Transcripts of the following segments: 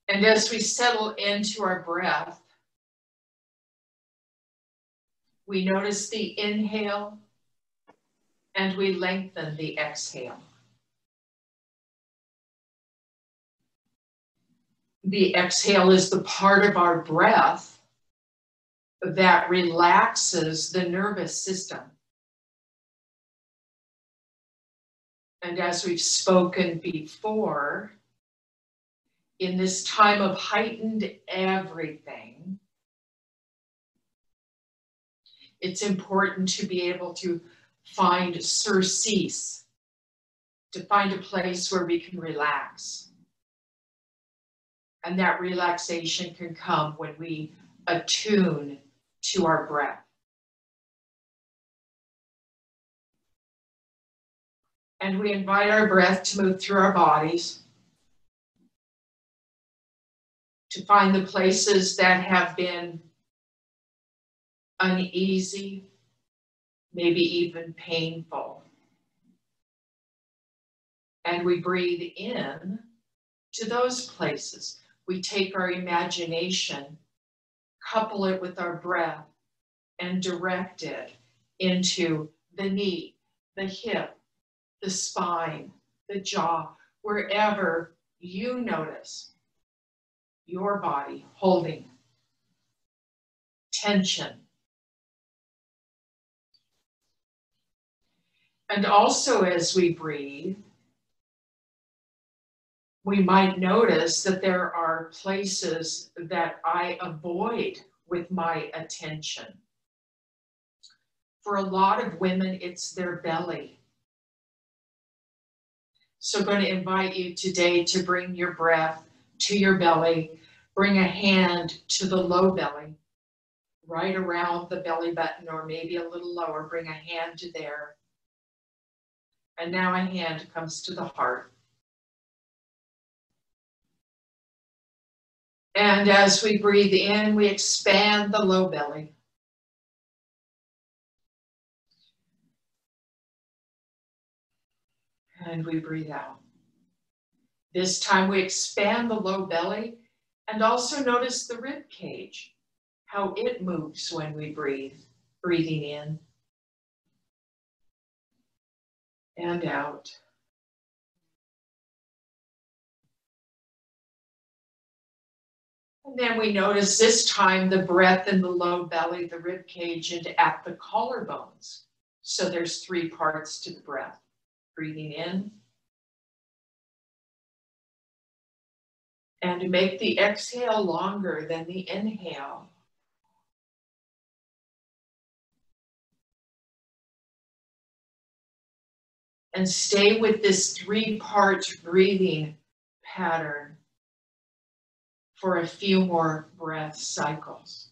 And as we settle into our breath, we notice the inhale and we lengthen the exhale. The exhale is the part of our breath that relaxes the nervous system. And as we've spoken before, in this time of heightened everything, it's important to be able to find surcease, to find a place where we can relax. And that relaxation can come when we attune to our breath. And we invite our breath to move through our bodies, to find the places that have been uneasy, maybe even painful. And we breathe in to those places. We take our imagination, couple it with our breath, and direct it into the knee, the hip, the spine, the jaw, wherever you notice your body holding tension. And also as we breathe, we might notice that there are places that I avoid with my attention. For a lot of women, it's their belly. So I'm going to invite you today to bring your breath to your belly, bring a hand to the low belly, right around the belly button or maybe a little lower, bring a hand to there. And now a hand comes to the heart. And as we breathe in, we expand the low belly. And we breathe out. This time we expand the low belly and also notice the rib cage, how it moves when we breathe, breathing in and out. And then we notice this time the breath in the low belly, the rib cage, and at the collarbones. So there's 3 parts to the breath. Breathing in. And to make the exhale longer than the inhale. And stay with this 3-part breathing pattern for a few more breath cycles.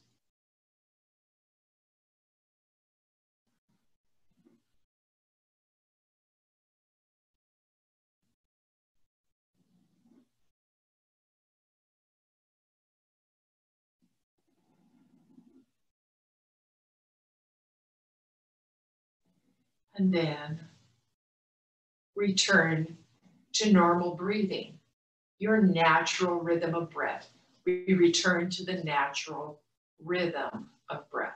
And then return to normal breathing, your natural rhythm of breath. We return to the natural rhythm of breath.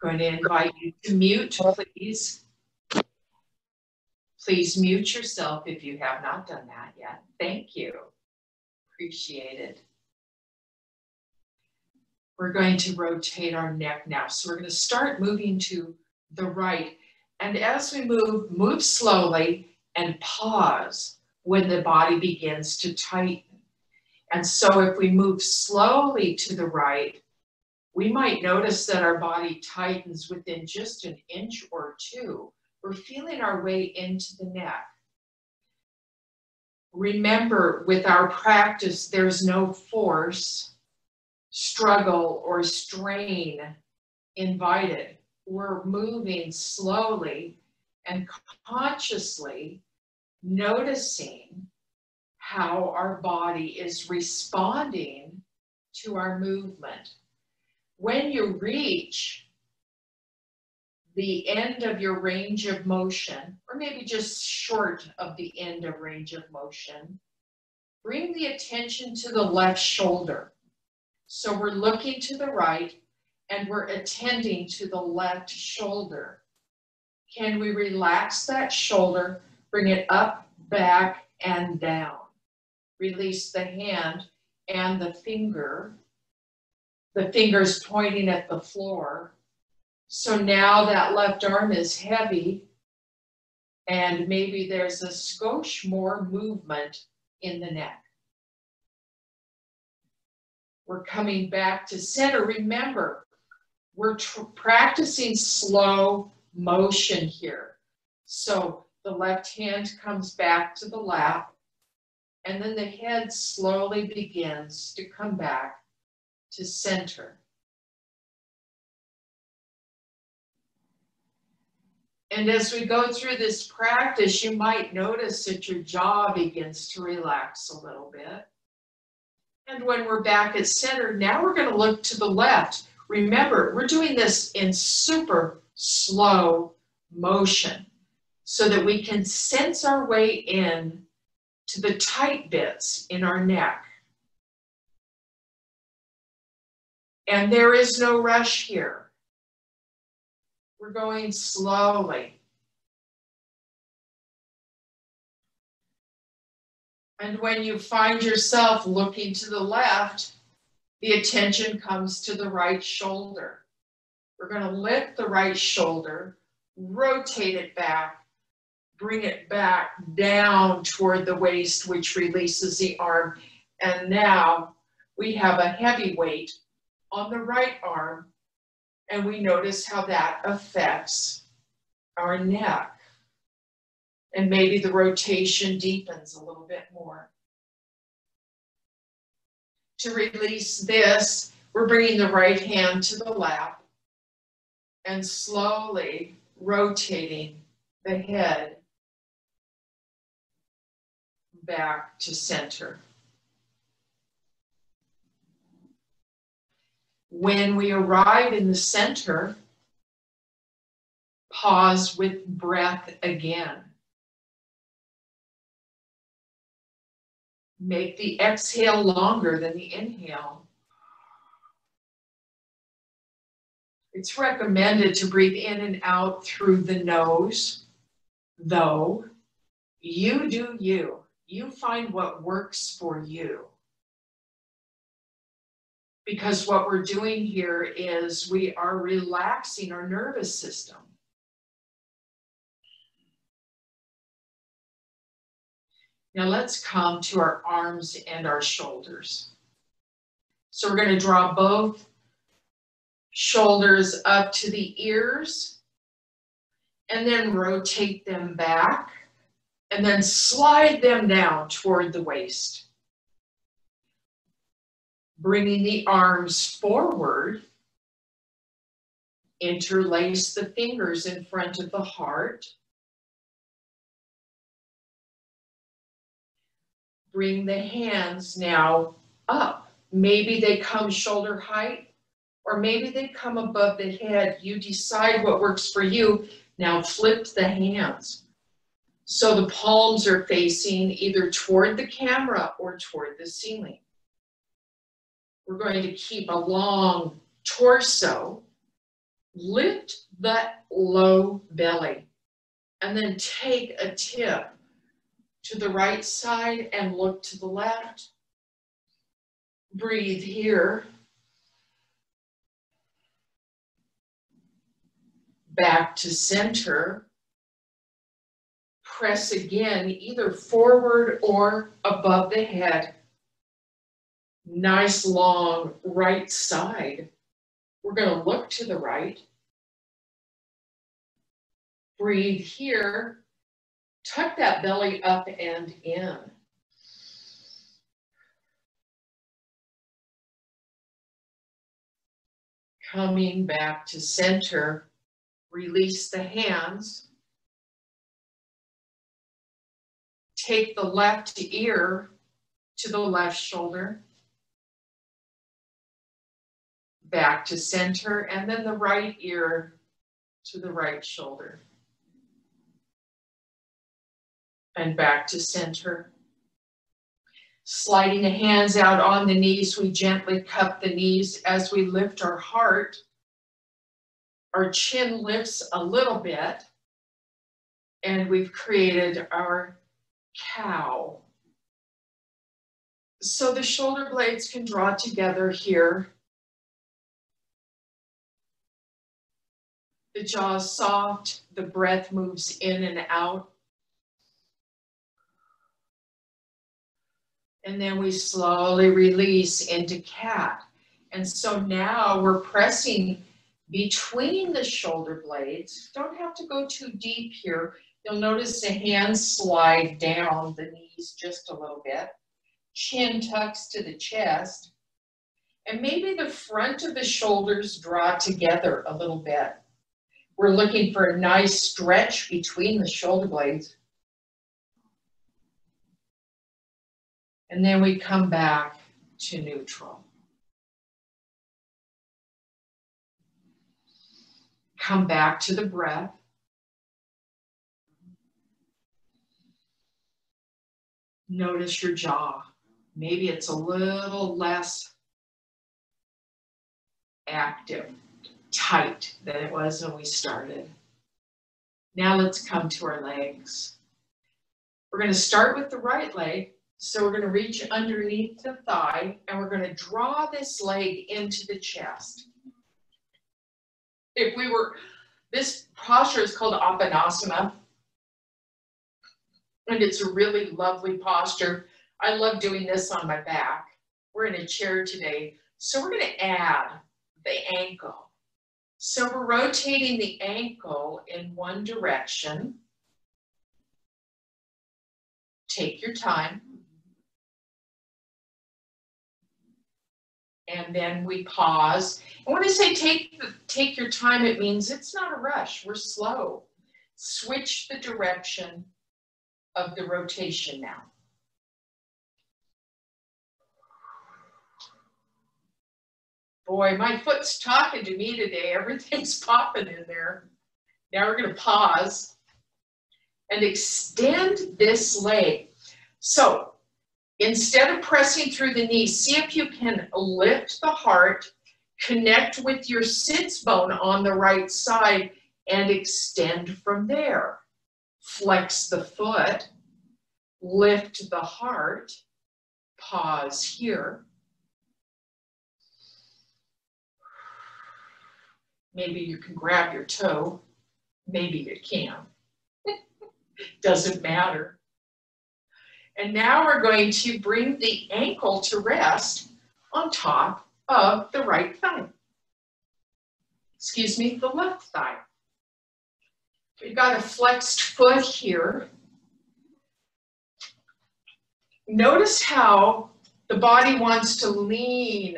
Going to invite you to mute, please. Please mute yourself if you have not done that yet. Thank you. Appreciate it. We're going to rotate our neck now. So we're going to start moving to the right. And as we move slowly and pause when the body begins to tighten. And so if we move slowly to the right, we might notice that our body tightens within just an inch or 2. We're feeling our way into the neck. Remember, with our practice, there's no force, struggle, or strain invited. We're moving slowly and consciously noticing how our body is responding to our movement. When you reach the end of your range of motion, or maybe just short of the end of range of motion, bring the attention to the left shoulder. So we're looking to the right and we're attending to the left shoulder. Can we relax that shoulder, bring it up, back, and down? Release the hand and the finger. The finger's pointing at the floor. So now that left arm is heavy, and maybe there's a skosh more movement in the neck. We're coming back to center. Remember, we're practicing slow motion here. So the left hand comes back to the lap, and then the head slowly begins to come back to center. And as we go through this practice, you might notice that your jaw begins to relax a little bit. And when we're back at center, now we're going to look to the left. Remember, we're doing this in super slow motion so that we can sense our way in to the tight bits in our neck. And there is no rush here. We're going slowly. And when you find yourself looking to the left, the attention comes to the right shoulder. We're going to lift the right shoulder, rotate it back, bring it back down toward the waist, which releases the arm. And now we have a heavy weight on the right arm, and we notice how that affects our neck. And maybe the rotation deepens a little bit more. To release this, we're bringing the right hand to the lap and slowly rotating the head back to center. When we arrive in the center, pause with breath again. Make the exhale longer than the inhale. It's recommended to breathe in and out through the nose, though you do you. You find what works for you. Because what we're doing here is we are relaxing our nervous system. Now let's come to our arms and our shoulders. So we're going to draw both shoulders up to the ears and then rotate them back and then slide them down toward the waist. Bringing the arms forward, interlace the fingers in front of the heart. Bring the hands now up. Maybe they come shoulder height, or maybe they come above the head. You decide what works for you. Now flip the hands. So the palms are facing either toward the camera or toward the ceiling. We're going to keep a long torso. Lift that low belly, and then take a tip to the right side and look to the left. Breathe here. Back to center. Press again, either forward or above the head. Nice long right side. We're going to look to the right. Breathe here. Tuck that belly up and in. Coming back to center, release the hands. Take the left ear to the left shoulder. Back to center, and then the right ear to the right shoulder. And back to center. Sliding the hands out on the knees, we gently cup the knees as we lift our heart. Our chin lifts a little bit, and we've created our cow. So the shoulder blades can draw together here. The jaw is soft, the breath moves in and out. And then we slowly release into cat. And so now we're pressing between the shoulder blades. Don't have to go too deep here. You'll notice the hands slide down the knees just a little bit. Chin tucks to the chest. And maybe the front of the shoulders draw together a little bit. We're looking for a nice stretch between the shoulder blades. And then we come back to neutral. Come back to the breath. Notice your jaw. Maybe it's a little less active, tight than it was when we started. Now let's come to our legs. We're going to start with the right leg. So we're going to reach underneath the thigh and we're going to draw this leg into the chest. This posture is called Apanasana. And it's a really lovely posture. I love doing this on my back. We're in a chair today. So we're going to add the ankle. So we're rotating the ankle in one direction. Take your time. And then we pause. And when I say take your time, it means it's not a rush. We're slow. Switch the direction of the rotation now. Boy, my foot's talking to me today. Everything's popping in there. Now we're going to pause and extend this leg. So instead of pressing through the knee, see if you can lift the heart, connect with your sits bone on the right side, and extend from there. Flex the foot, lift the heart, pause here. Maybe you can grab your toe, maybe you can't. Doesn't matter. And now we're going to bring the ankle to rest on top of the right thigh. Excuse me, the left thigh. We've got a flexed foot here. Notice how the body wants to lean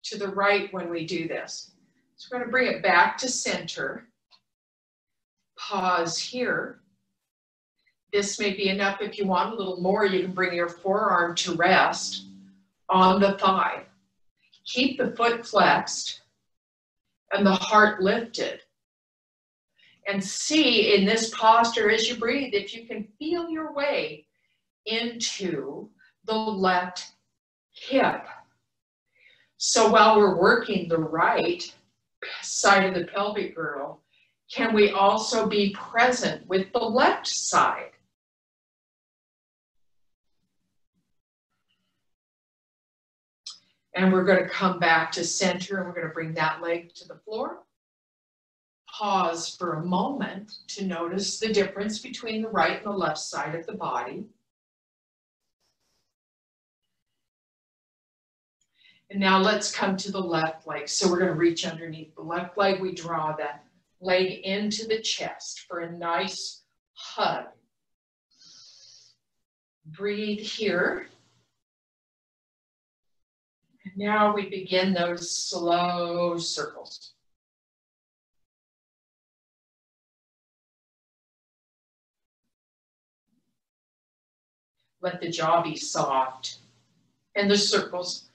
to the right when we do this. So we're going to bring it back to center. Pause here. This may be enough. If you want a little more, you can bring your forearm to rest on the thigh. Keep the foot flexed and the heart lifted. And see in this posture as you breathe, if you can feel your way into the left hip. So while we're working the right side of the pelvic girdle, can we also be present with the left side? And we're going to come back to center and we're going to bring that leg to the floor. Pause for a moment to notice the difference between the right and the left side of the body. And now let's come to the left leg. So we're going to reach underneath the left leg. We draw that leg into the chest for a nice hug. Breathe here. And now we begin those slow circles. Let the jaw be soft and the circles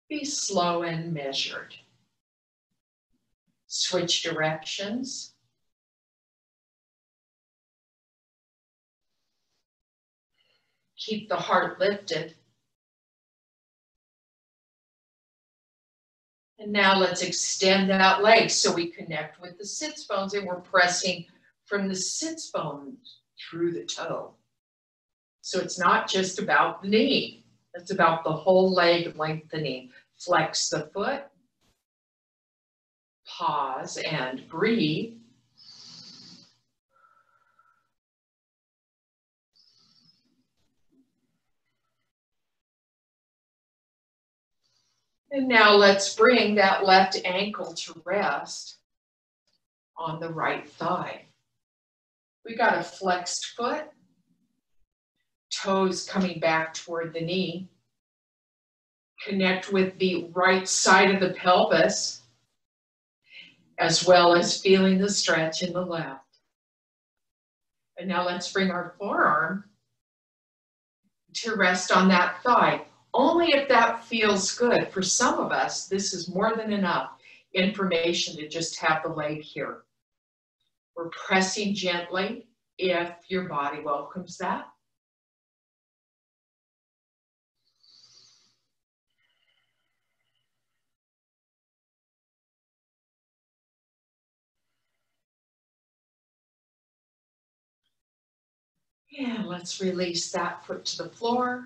be slow and measured. Switch directions. Keep the heart lifted. And now let's extend that leg so we connect with the sits bones, and we're pressing from the sits bones through the toe. So it's not just about the knee. It's about the whole leg lengthening. Flex the foot. Pause and breathe. And now let's bring that left ankle to rest on the right thigh. We got a flexed foot, toes coming back toward the knee. Connect with the right side of the pelvis, as well as feeling the stretch in the left. And now let's bring our forearm to rest on that thigh. Only if that feels good. For some of us, this is more than enough information to just have the leg here. We're pressing gently if your body welcomes that. And let's release that foot to the floor.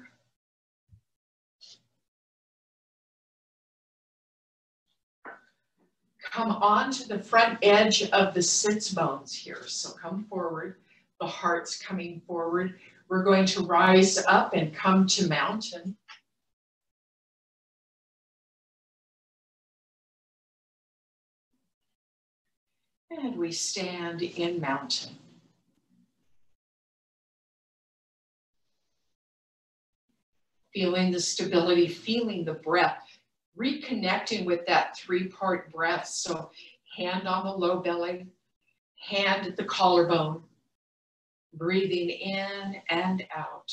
Come onto the front edge of the sits bones here. So come forward. The heart's coming forward. We're going to rise up and come to mountain. And we stand in mountain. Feeling the stability, feeling the breath. Reconnecting with that three-part breath. So hand on the low belly, hand at the collarbone, breathing in and out.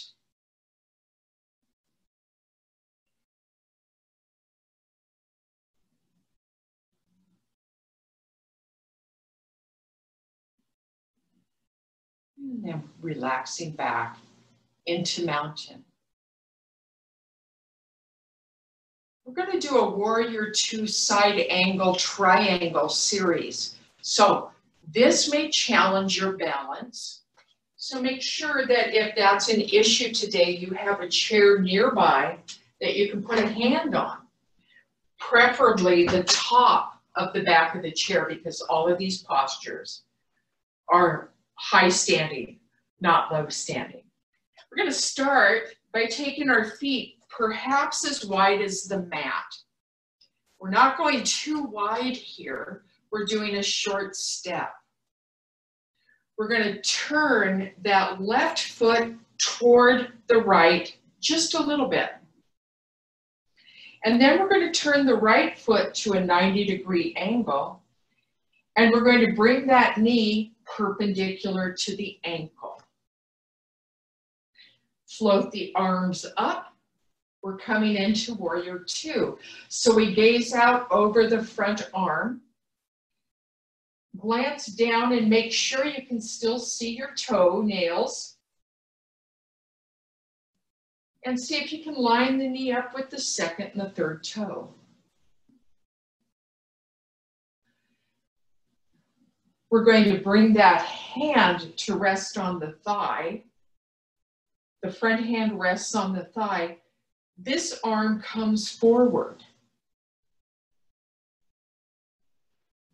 And then relaxing back into mountain. We're going to do a Warrior Two side angle triangle series. So this may challenge your balance. So make sure that if that's an issue today, you have a chair nearby that you can put a hand on. Preferably the top of the back of the chair, because all of these postures are high standing, not low standing. We're going to start by taking our feet perhaps as wide as the mat. We're not going too wide here. We're doing a short step. We're going to turn that left foot toward the right just a little bit. And then we're going to turn the right foot to a 90-degree angle. And we're going to bring that knee perpendicular to the ankle. Float the arms up. We're coming into Warrior Two. So we gaze out over the front arm. Glance down and make sure you can still see your toe nails. And see if you can line the knee up with the second and the third toe. We're going to bring that hand to rest on the thigh. The front hand rests on the thigh. This arm comes forward.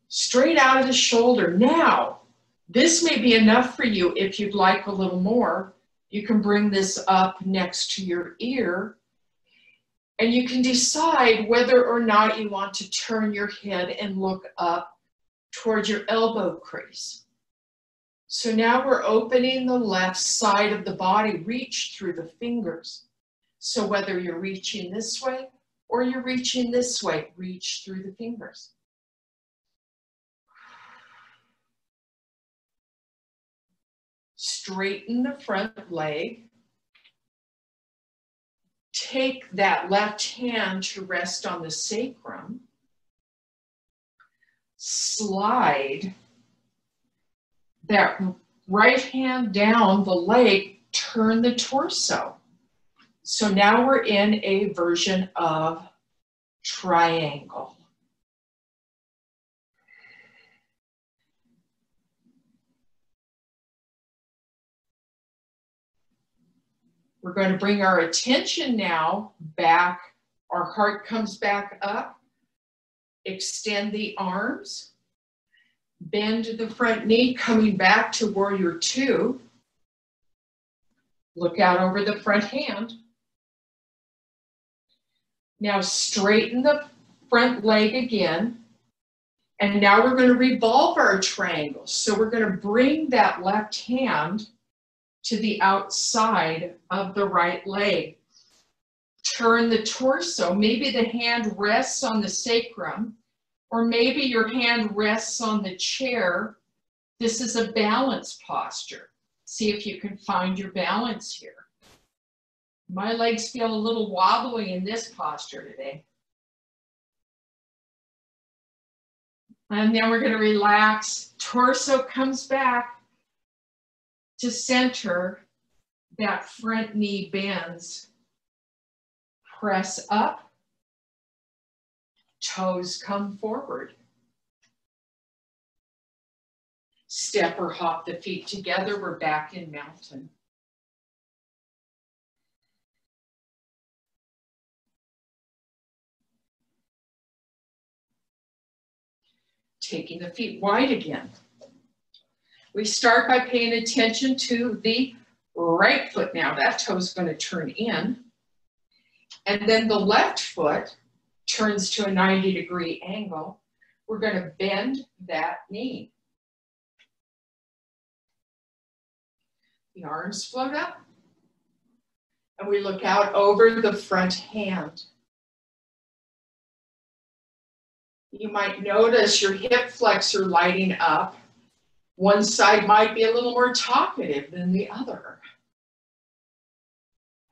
Straight out of the shoulder. Now, this may be enough for you. If you'd like a little more, you can bring this up next to your ear, and you can decide whether or not you want to turn your head and look up towards your elbow crease. So now we're opening the left side of the body. Reach through the fingers. So whether you're reaching this way or you're reaching this way, reach through the fingers. Straighten the front leg. Take that left hand to rest on the sacrum. slide that right hand down the leg, turn the torso. So now we're in a version of triangle. We're going to bring our attention now back. Our heart comes back up. Extend the arms. Bend the front knee, coming back to warrior two. Look out over the front hand. Now straighten the front leg again. And now we're going to revolve our triangle. So we're going to bring that left hand to the outside of the right leg. Turn the torso. Maybe the hand rests on the sacrum, or maybe your hand rests on the chair. This is a balance posture. See if you can find your balance here. My legs feel a little wobbly in this posture today. And then we're going to relax. Torso comes back to center. That front knee bends. Press up. Toes come forward. Step or hop the feet together. We're back in mountain. Taking the feet wide again. We start by paying attention to the right foot now. That toe's going to turn in. And then the left foot turns to a 90-degree angle. We're going to bend that knee. The arms float up. And we look out over the front hand. You might notice your hip flexor lighting up. One side might be a little more talkative than the other.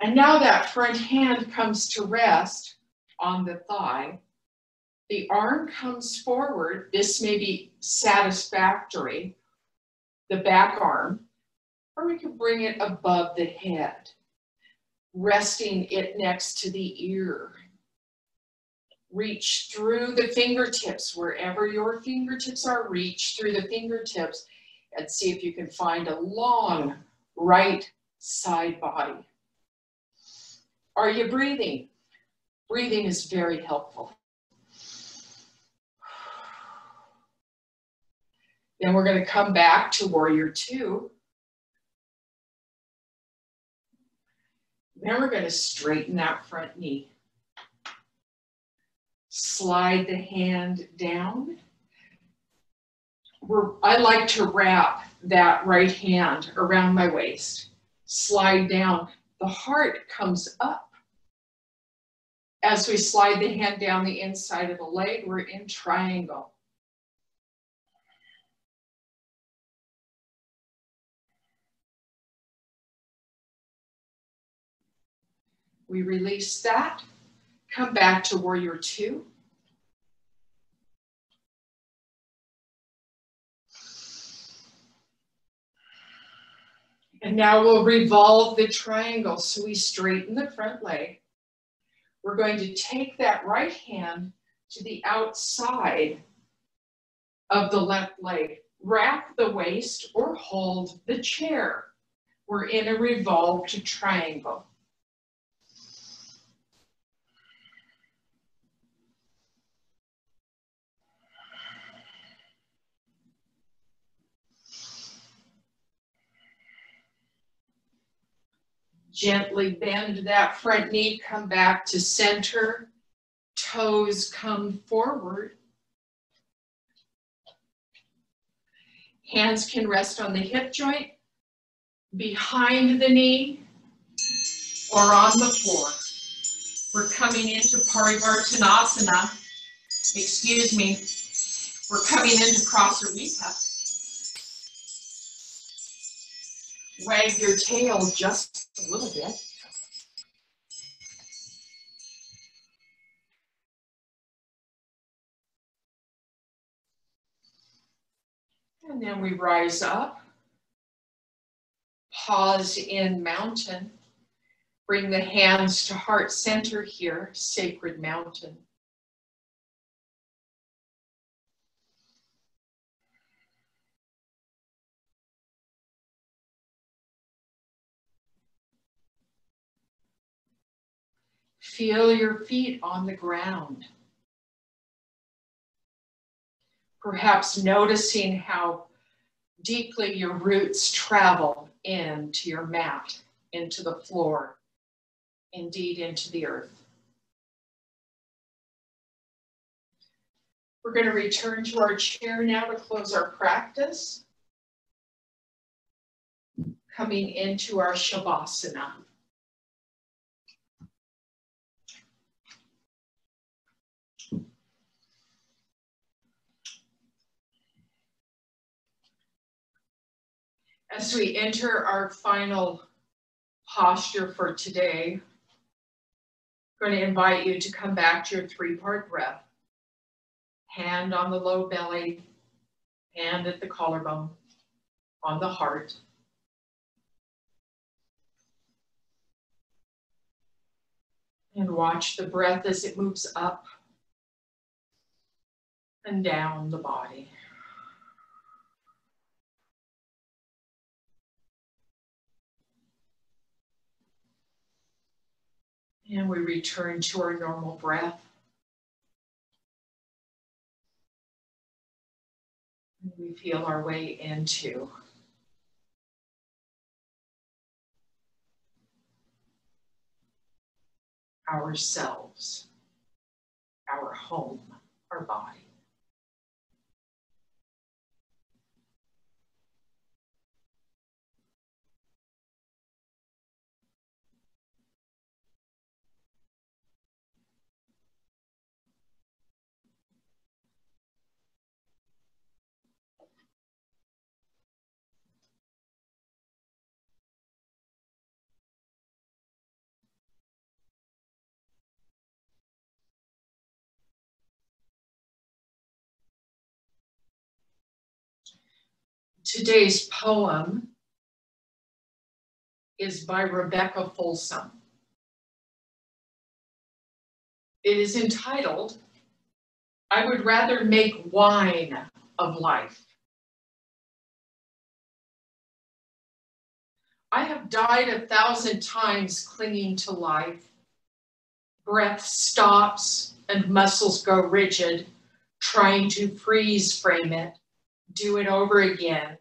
And now that front hand comes to rest on the thigh. The arm comes forward. This may be satisfactory, the back arm, or we can bring it above the head, resting it next to the ear. Reach through the fingertips, wherever your fingertips are, reach through the fingertips and see if you can find a long right side body. Are you breathing? Breathing is very helpful. Then we're going to come back to warrior two. Then we're going to straighten that front knee. Slide the hand down. I like to wrap that right hand around my waist. Slide down. The heart comes up. As we slide the hand down the inside of the leg, we're in triangle. We release that. Come back to warrior two. And now we'll revolve the triangle. So we straighten the front leg. We're going to take that right hand to the outside of the left leg. Wrap the waist or hold the chair. We're in a revolved triangle. Gently bend that front knee, come back to center. Toes come forward. Hands can rest on the hip joint, behind the knee, or on the floor. We're coming into Parivartanasana. Excuse me. We're coming into Prasarita. Wag your tail just a little bit. And then we rise up, pause in mountain, bring the hands to heart center here, sacred mountain. Feel your feet on the ground. Perhaps noticing how deeply your roots travel into your mat, into the floor, indeed into the earth. We're going to return to our chair now to close our practice. Coming into our Shavasana. As we enter our final posture for today, I'm going to invite you to come back to your three-part breath. Hand on the low belly, hand at the collarbone, on the heart. And watch the breath as it moves up and down the body. And we return to our normal breath. And we feel our way into ourselves, our home, our body. Today's poem is by Rebecca Folsom. It is entitled, "I Would Rather Make Wine of Life." I have died 1,000 times clinging to life. Breath stops and muscles go rigid, trying to freeze frame it, do it over again,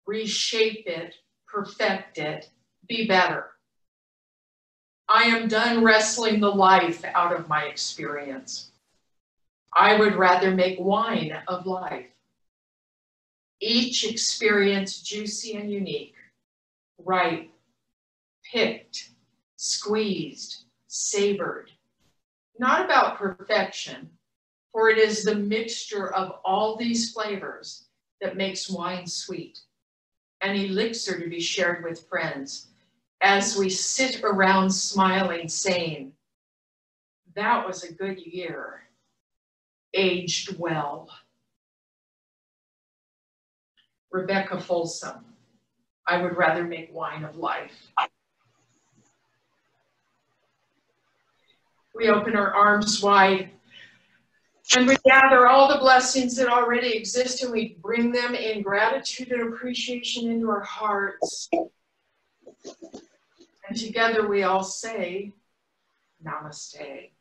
reshape it, perfect it, be better. I am done wrestling the life out of my experience. I would rather make wine of life. Each experience juicy and unique, ripe, picked, squeezed, savored. Not about perfection, for it is the mixture of all these flavors that makes wine sweet, an elixir to be shared with friends as we sit around smiling, saying, "That was a good year, aged well." Rebecca Folsom, I would rather make wine of life. We open our arms wide and we gather all the blessings that already exist and we bring them in gratitude and appreciation into our hearts. And together we all say, Namaste.